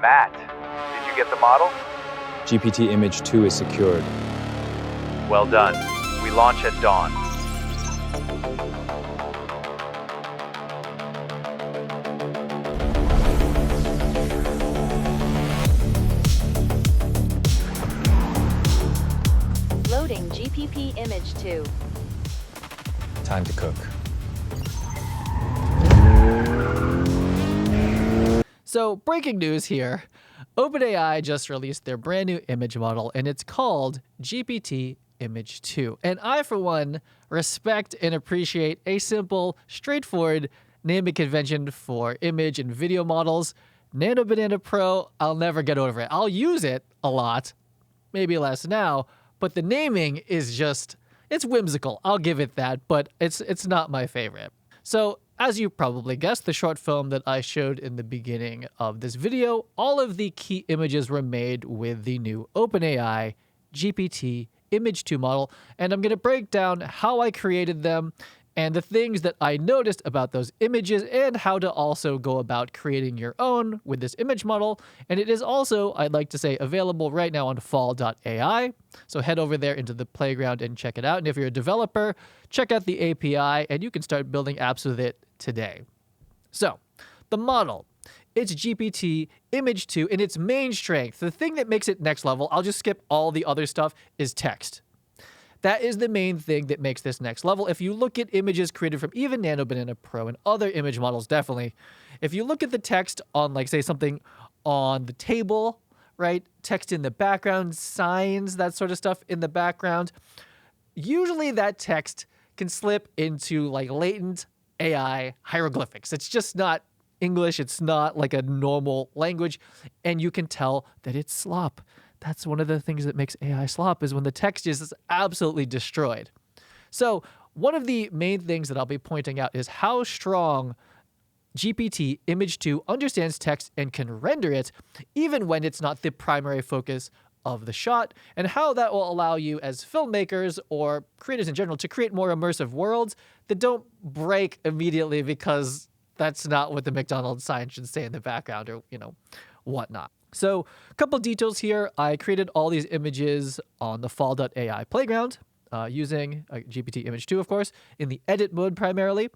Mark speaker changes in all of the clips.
Speaker 1: Matt, did you get the model?
Speaker 2: GPT Image 2 is secured.
Speaker 1: Well done. We launch at dawn.
Speaker 3: Loading GPT Image 2.
Speaker 2: Time to cook.
Speaker 4: So, breaking news here. OpenAI just released their brand new image model, and it's called GPT Image 2. And I, for one, respect and appreciate a simple, straightforward naming convention for image and video models. Nano Banana Pro, I'll never get over it. I'll use it a lot, maybe less now, but the naming is just, it's whimsical. I'll give it that, but it's not my favorite. So, as you probably guessed, the short film that I showed in the beginning of this video, all of the key images were made with the new OpenAI GPT Image 2 model, and I'm going to break down how I created them and the things that I noticed about those images and how to also go about creating your own with this image model. And it is also, I'd like to say, available right now on fal.ai. So head over there into the playground and check it out. And if you're a developer, check out the API and you can start building apps with it today. So the model, it's GPT Image 2, and its main strength, the thing that makes it next level, I'll just skip all the other stuff, is text. That is the main thing that makes this next level. If you look at images created from even Nano Banana Pro and other image models, definitely, if you look at the text on, like, say, something on the table, right? Text in the background, signs, that sort of stuff in the background, usually that text can slip into, like, latent AI hieroglyphics. It's just not English. It's not like a normal language, and you can tell that it's slop. That's one of the things that makes AI slop, is when the text is absolutely destroyed. So one of the main things that I'll be pointing out is how strong GPT Image 2 understands text and can render it even when it's not the primary focus of the shot, and how that will allow you as filmmakers or creators in general to create more immersive worlds that don't break immediately because that's not what the McDonald's sign should say in the background, or, whatnot. So a couple details here. I created all these images on the fal.ai playground using GPT Image 2, of course, in the edit mode primarily.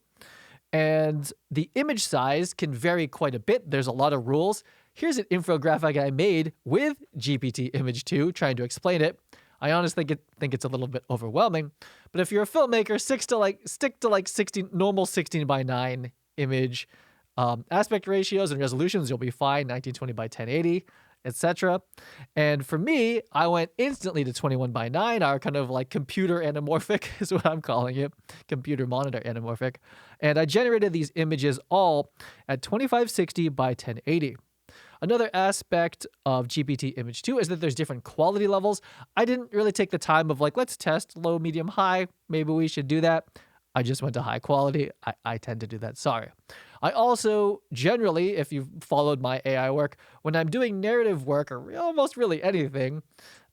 Speaker 4: And the image size can vary quite a bit. There's a lot of rules. Here's an infographic I made with GPT Image 2 trying to explain it. I honestly think it's a little bit overwhelming. But if you're a filmmaker, stick to 16 normal 16 by 9 image aspect ratios and resolutions. You'll be fine. 1920 by 1080, etc. And for me, I went instantly to 21 by 9, our kind of like computer anamorphic is what I'm calling it, computer monitor anamorphic. And I generated these images all at 2560 by 1080. Another aspect of GPT Image 2 is that there's different quality levels. I didn't really take the time of let's test low, medium, high. Maybe we should do that. I just went to high quality. I tend to do that. Sorry. I also generally, if you've followed my AI work, when I'm doing narrative work or almost really anything,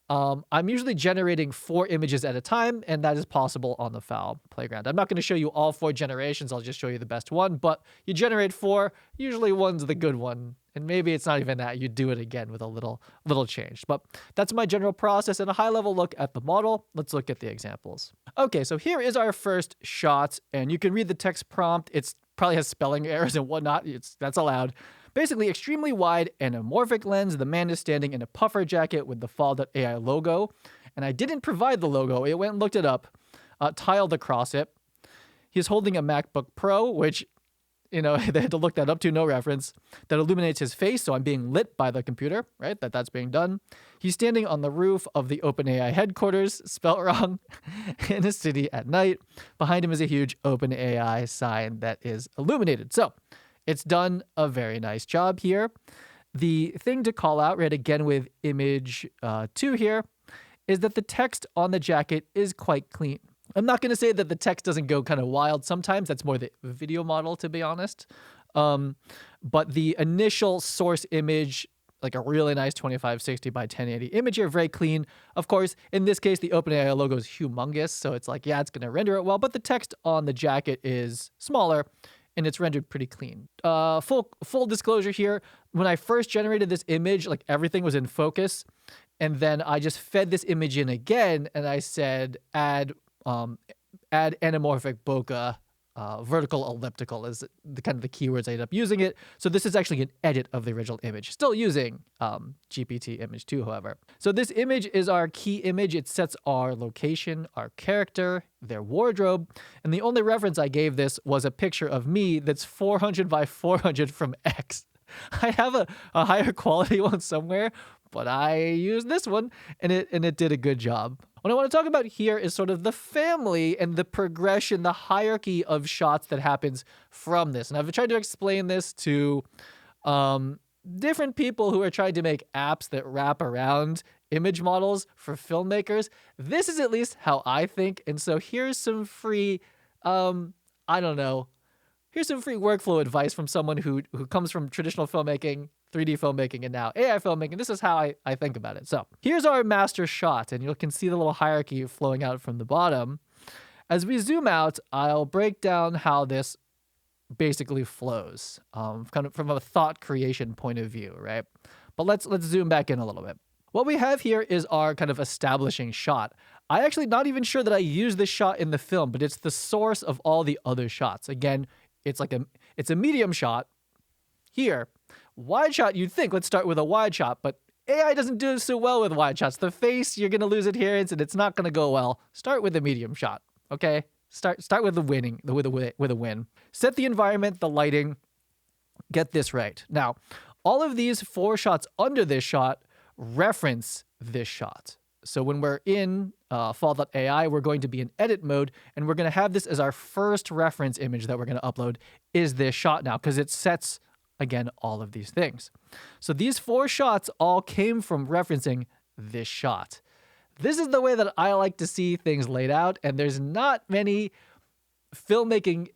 Speaker 4: I'm usually generating 4 images at a time, and that is possible on the FAL playground. I'm not going to show you all 4 generations. I'll just show you the best one, but you generate 4, usually one's the good one. And maybe it's not even that. You do it again with a little change. But that's my general process and a high-level look at the model. Let's look at the examples. Okay, so here is our first shot, and you can read the text prompt. It probably has spelling errors and whatnot. That's allowed. Basically, extremely wide anamorphic lens. The man is standing in a puffer jacket with the fal.ai logo. And I didn't provide the logo. It went and looked it up, tiled across it. He's holding a MacBook Pro, which, they had to look that up to, no reference, that illuminates his face, so I'm being lit by the computer, right? That's being done. He's standing on the roof of the OpenAI headquarters, spelt wrong, in a city at night. Behind him is a huge OpenAI sign that is illuminated. So it's done a very nice job here. The thing to call out, right, again with image 2 here, is that the text on the jacket is quite clean. I'm not going to say that the text doesn't go kind of wild sometimes. That's more the video model, to be honest. But the initial source image, like a really nice 2560 by 1080 image here, very clean. Of course, in this case, the OpenAI logo is humongous. So it's like, yeah, it's going to render it well. But the text on the jacket is smaller and it's rendered pretty clean. Full disclosure here, when I first generated this image, like everything was in focus, and then I just fed this image in again, and I said add anamorphic bokeh. Vertical elliptical is the kind of the keywords I ended up using it. So this is actually an edit of the original image, still using GPT Image 2, however. So this image is our key image. It sets our location, our character, their wardrobe. And the only reference I gave this was a picture of me that's 400 by 400 from X. I have a higher quality one somewhere, but I used this one and it did a good job. What I want to talk about here is sort of the family and the progression, the hierarchy of shots that happens from this. And I've tried to explain this to different people who are trying to make apps that wrap around image models for filmmakers. This is at least how I think. And so here's some free, here's some free workflow advice from someone who comes from traditional filmmaking, 3D filmmaking, and now AI filmmaking. This is how I think about it. So here's our master shot, and you can see the little hierarchy flowing out from the bottom. As we zoom out, I'll break down how this basically flows, kind of from a thought creation point of view, right? But let's zoom back in a little bit. What we have here is our kind of establishing shot. I actually not even sure that I use this shot in the film, but it's the source of all the other shots. Again, it's a medium shot here. Wide shot, you'd think, let's start with a wide shot, but AI doesn't do so well with wide shots. The face, you're going to lose adherence, and it's not going to go well. Start with a medium shot, okay? Start with a win. Set the environment, the lighting, get this right. Now, all of these 4 shots under this shot reference this shot. So when we're in fal.ai, we're going to be in edit mode, and we're going to have this as our first reference image that we're going to upload is this shot now, because it sets, again, all of these things. So these 4 shots all came from referencing this shot. This is the way that I like to see things laid out, and there's not many filmmaking,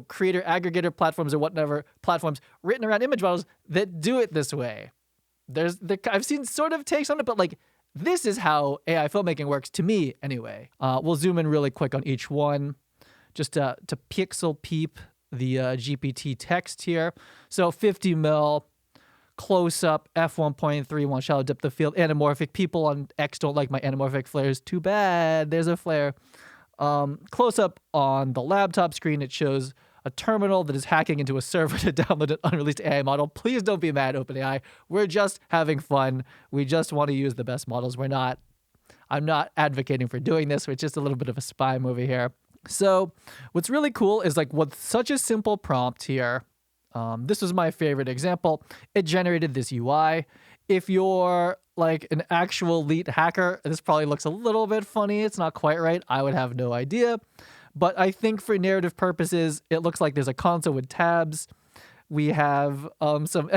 Speaker 4: creator aggregator platforms or whatever platforms written around image models that do it this way. I've seen sort of takes on it, but this is how AI filmmaking works to me anyway. We'll zoom in really quick on each one just to pixel peep the GPT text here. So 50 mil, close up, f1.31, shallow depth of field, anamorphic. People on X don't like my anamorphic flares. Too bad. There's a flare. Close up on the laptop screen. It shows a terminal that is hacking into a server to download an unreleased AI model. Please don't be mad, OpenAI. We're just having fun. We just want to use the best models. I'm not advocating for doing this. It's just a little bit of a spy movie here. So what's really cool is with such a simple prompt here, this was my favorite example. It generated this UI. If you're an actual elite hacker, this probably looks a little bit funny. It's not quite right. I would have no idea. But I think for narrative purposes, it looks like there's a console with tabs. We have some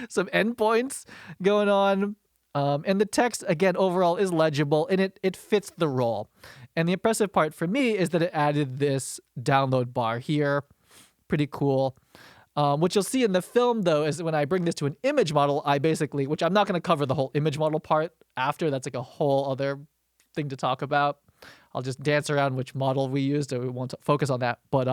Speaker 4: some endpoints going on. And the text, again, overall is legible, and it fits the role. And the impressive part for me is that it added this download bar here. Pretty cool. What you'll see in the film, though, is when I bring this to an image model, I basically, which I'm not going to cover the whole image model part after. That's a whole other thing to talk about. I'll just dance around which model we used, so we won't focus on that. But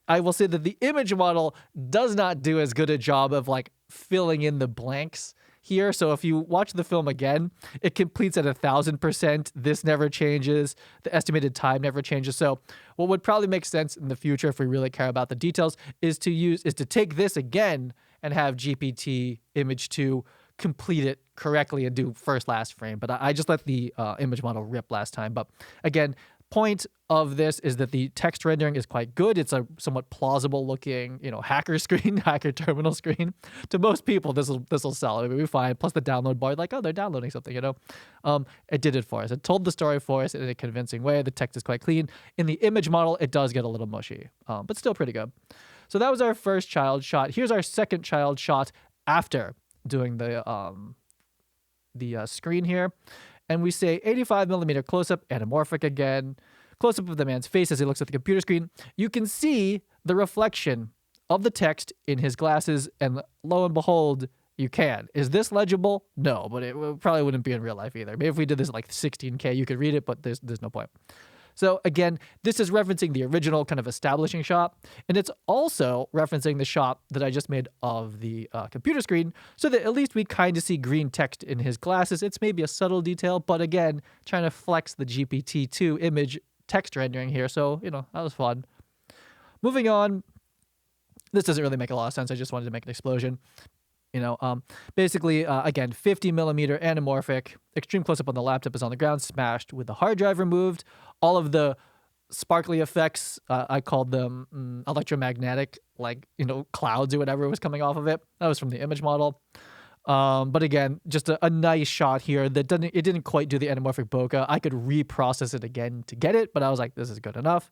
Speaker 4: I will say that the image model does not do as good a job of filling in the blanks here. So if you watch the film again, it completes at 1,000%. This never changes. The estimated time never changes. So what would probably make sense in the future, if we really care about the details, is to take this again and have GPT Image 2 complete it correctly and do first last frame. But I just let the image model rip last time. But again, point of this is that the text rendering is quite good. It's a somewhat plausible looking, hacker screen, hacker terminal screen. To most people, this will sell. It'll be fine. Plus the download bar, they're downloading something, It did it for us. It told the story for us in a convincing way. The text is quite clean. In the image model, it does get a little mushy, but still pretty good. So that was our first child shot. Here's our second child shot after doing the screen here. And we say 85 millimeter close-up, anamorphic again. Close-up of the man's face as he looks at the computer screen. You can see the reflection of the text in his glasses, and lo and behold, you can. Is this legible? No, but it probably wouldn't be in real life either. Maybe if we did this 16K, you could read it, but there's no point. So again, this is referencing the original kind of establishing shot, and it's also referencing the shot that I just made of the computer screen, so that at least we kind of see green text in his glasses. It's maybe a subtle detail, but again, trying to flex the GPT-2 image text rendering here, so, that was fun. Moving on, this doesn't really make a lot of sense. I just wanted to make an explosion. Basically, again, 50 millimeter anamorphic, extreme close-up on the laptop is on the ground, smashed with the hard drive removed. All of the sparkly effects, I called them electromagnetic, clouds or whatever was coming off of it. That was from the image model. But again, just a nice shot here that didn't quite do the anamorphic bokeh. I could reprocess it again to get it, but I was like, this is good enough.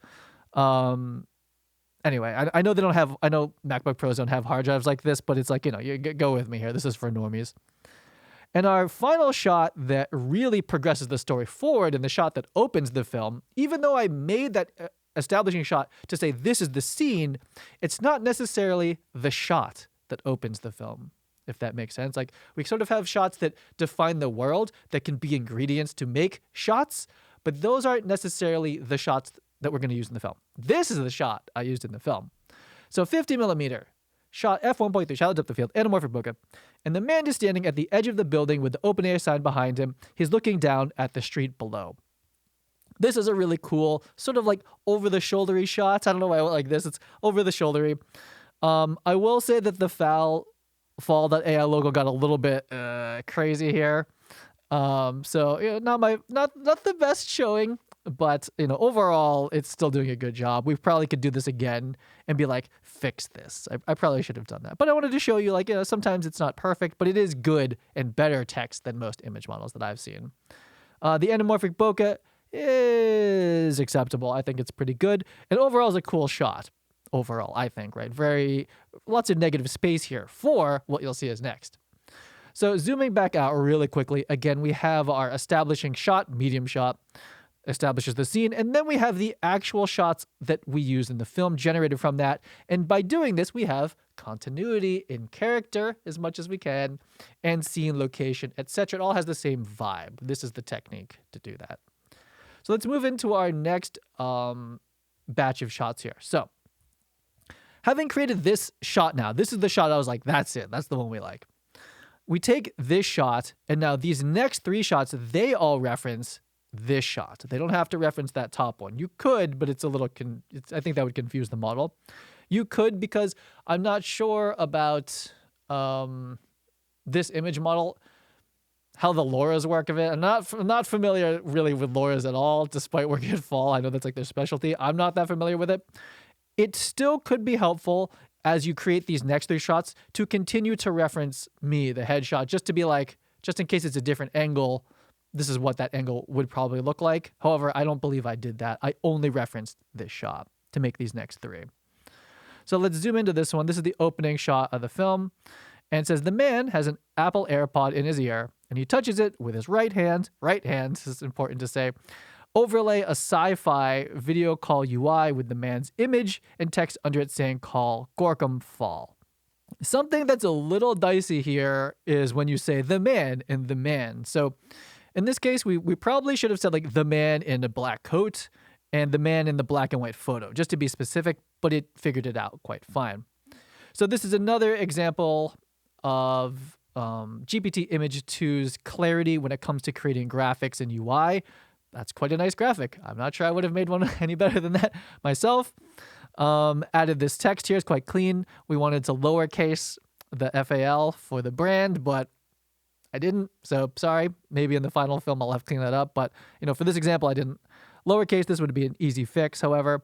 Speaker 4: Anyway, I know MacBook Pros don't have hard drives like this, but it's like, you go with me here. This is for normies. And our final shot that really progresses the story forward, and the shot that opens the film, even though I made that establishing shot to say this is the scene, it's not necessarily the shot that opens the film, if that makes sense. Like, we sort of have shots that define the world, that can be ingredients to make shots, but those aren't necessarily the shots that we're going to use in the film. This is the shot I used in the film. So 50 millimeter, shot f1.3, shallow depth of field, anamorphic bokeh, and the man is standing at the edge of the building with the OpenAI sign behind him. He's looking down at the street below. This is a really cool, sort of like over-the-shouldery shot. I don't know why I went like this. It's over-the-shouldery. I will say that the fal.ai logo got a little bit crazy here. Not the best showing. But, overall, it's still doing a good job. We probably could do this again and be like, fix this. I probably should have done that. But I wanted to show you, sometimes it's not perfect, but it is good and better text than most image models that I've seen. The anamorphic bokeh is acceptable. I think it's pretty good. And overall, it's a cool shot. Overall, I think, right? Lots of negative space here for what you'll see is next. So zooming back out really quickly, again, we have our establishing shot, medium shot, establishes the scene, and then we have the actual shots that we use in the film generated from that. And by doing this, we have continuity in character as much as we can, and scene, location, etc. It all has the same vibe. This is the technique to do that. So let's move into our next batch of shots here. So having created this shot now, this is the shot I was like, that's it. That's the one we like. We take this shot, and now these next three shots, they all reference this shot. They don't have to reference that top one. You could, but it's a little, I think that would confuse the model. You could, because I'm not sure about this image model, how the LoRa's work of it. I'm not familiar really with LoRa's at all, despite working at Fall. I know that's like their specialty. I'm not that familiar with it. It still could be helpful as you create these next three shots to continue to reference me, the headshot, just to be like, just in case it's a different angle, this is what that angle would probably look like. However, I don't believe I did that. I only referenced this shot to make these next three. So let's zoom into this one. This is the opening shot of the film. And it says, the man has an Apple AirPod in his ear, and he touches it with his right hand, this is important to say, overlay a sci-fi video call UI with the man's image and text under it saying, call Gorkum Fall. Something that's a little dicey here is when you say the man and the man. So in this case, we probably should have said like the man in a black coat and the man in the black and white photo, just to be specific, but it figured it out quite fine. So this is another example of GPT Image 2's clarity when it comes to creating graphics and UI. That's quite a nice graphic. I'm not sure I would have made one any better than that myself. Added this text here. It's quite clean. We wanted to lowercase the FAL for the brand, but I didn't, so sorry. Maybe in the final film I'll have to clean that up. But, for this example, I didn't lowercase. This would be an easy fix, however.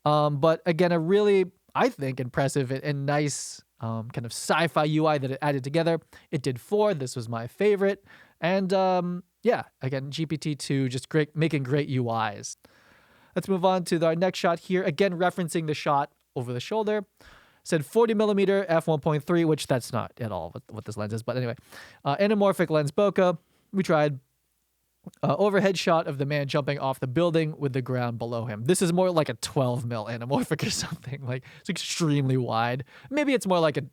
Speaker 4: But again, a really, I think, impressive and nice kind of sci-fi UI that it added together. It did 4. This was my favorite. And yeah, again, GPT-2 just great, making great UIs. Let's move on to our next shot here. Again, referencing the shot over the shoulder. Said 40 millimeter f1.3, which that's not at all what this lens is. But anyway, anamorphic lens bokeh. We tried overhead shot of the man jumping off the building with the ground below him. This is more like a 12 mil anamorphic or something. Like, it's extremely wide. Maybe it's more like a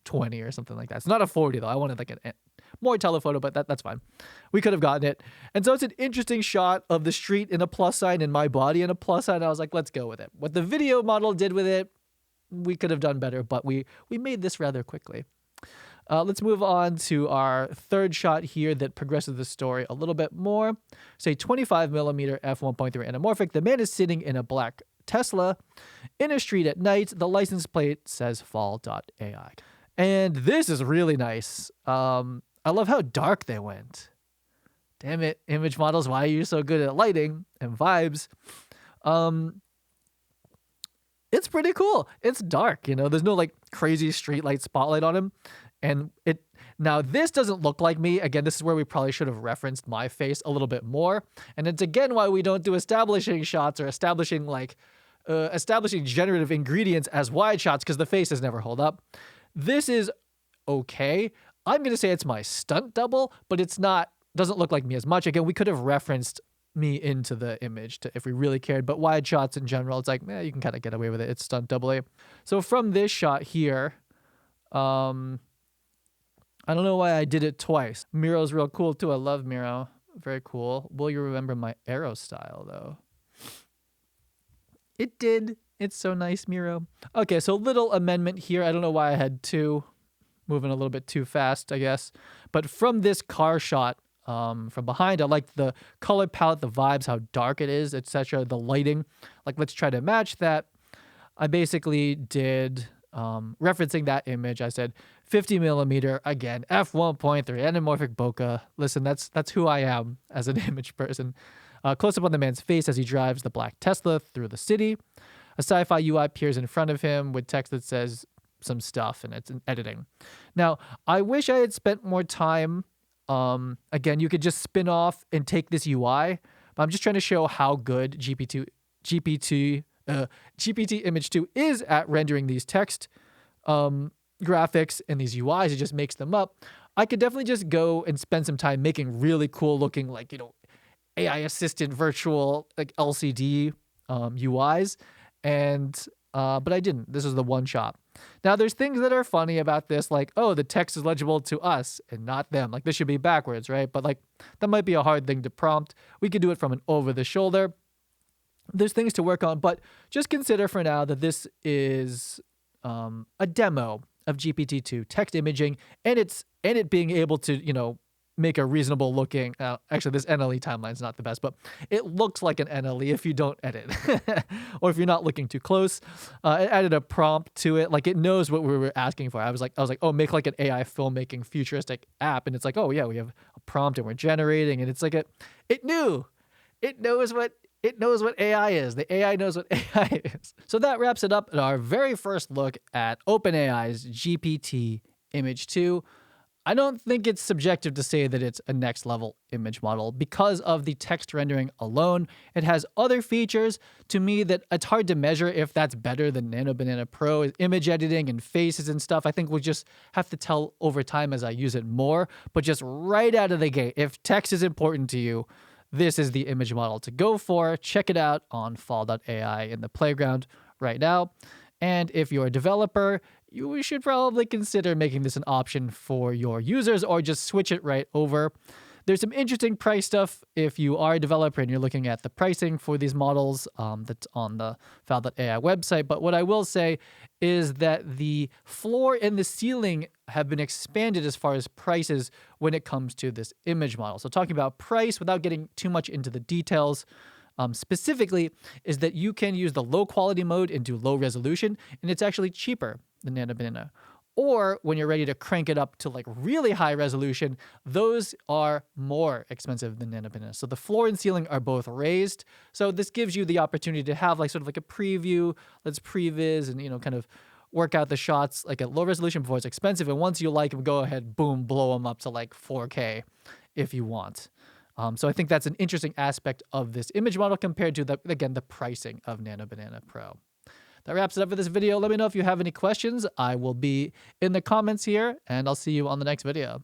Speaker 4: 20 or something like that. It's not a 40 though. I wanted like more telephoto, but that's fine. We could have gotten it. And so it's an interesting shot of the street in a plus sign and my body in a plus sign. I was like, let's go with it. What the video model did with it, we could have done better, but we made this rather quickly. Let's move on to our third shot here that progresses the story a little bit more. Say 25mm f1.3 anamorphic. The man is sitting in a black Tesla in a street at night. The license plate says fal.ai. And this is really nice. I love how dark they went. Damn it, image models, why are you so good at lighting and vibes? It's pretty cool. It's dark, you know, there's no like crazy streetlight spotlight on him. And now this doesn't look like me. Again, this is where we probably should have referenced my face a little bit more. And it's again why we don't do establishing shots or establishing generative ingredients as wide shots, because the faces never hold up. This is okay. I'm going to say it's my stunt double, but it's not, doesn't look like me as much. Again, we could have referenced me into the image if we really cared, but wide shots in general, it's like, you can kind of get away with it. It's stunt double A. So from this shot here, I don't know why I did it twice. Miro's real cool too. I love Miro. Very cool. Will you remember my arrow style though? It did. It's so nice, Miro. Okay, so little amendment here. I don't know why I had two. Moving a little bit too fast, I guess. But from this car shot, from behind, I like the color palette, the vibes, how dark it is, etc. The lighting. Like, let's try to match that. I basically did, referencing that image, I said 50mm, again, f1.3, anamorphic bokeh. Listen, that's who I am as an image person. Close up on the man's face as he drives the black Tesla through the city. A sci-fi UI appears in front of him with text that says some stuff, and it's in editing. Now, I wish I had spent more time. Again, you could just spin off and take this UI, but I'm just trying to show how good GPT Image 2 is at rendering these text graphics and these UIs. It just makes them up. I could definitely just go and spend some time making really cool looking, like, you know, AI assistant virtual like LCD UIs, and but I didn't. This is the one shot. Now, there's things that are funny about this, like, oh, the text is legible to us and not them. Like, this should be backwards, right? But like, that might be a hard thing to prompt. We could do it from an over the shoulder. There's things to work on, but just consider for now that this is a demo of GPT-2 text imaging, and it being able to, you know, make a reasonable looking, actually this NLE timeline is not the best, but it looks like an NLE if you don't edit or if you're not looking too close. It added a prompt to it. Like, it knows what we were asking for. I was like, oh, make like an AI filmmaking futuristic app. And it's like, oh yeah, we have a prompt and we're generating. And it's like it knows what AI is. The AI knows what AI is. So that wraps it up at our very first look at OpenAI's GPT Image 2. I don't think it's subjective to say that it's a next level image model because of the text rendering alone. It has other features to me that it's hard to measure if that's better than Nano Banana Pro. Image editing and faces and stuff, I think we'll just have to tell over time as I use it more. But just right out of the gate, if text is important to you, this is the image model to go for. Check it out on fal.ai in the playground right now. And if you're a developer, you should probably consider making this an option for your users or just switch it right over. There's some interesting price stuff if you are a developer and you're looking at the pricing for these models that's on the fal.ai website. But what I will say is that the floor and the ceiling have been expanded as far as prices when it comes to this image model. So talking about price without getting too much into the details, specifically is that you can use the low quality mode and do low resolution, and it's actually cheaper than Nano Banana. Or when you're ready to crank it up to like really high resolution, those are more expensive than Nano Banana. So the floor and ceiling are both raised. So this gives you the opportunity to have like sort of like a preview. Let's previs and, you know, kind of work out the shots like at low resolution before it's expensive. And once you like them, go ahead, boom, blow them up to like 4K if you want. So I think that's an interesting aspect of this image model compared to, the pricing of Nano Banana Pro. That wraps it up for this video. Let me know if you have any questions. I will be in the comments here, and I'll see you on the next video.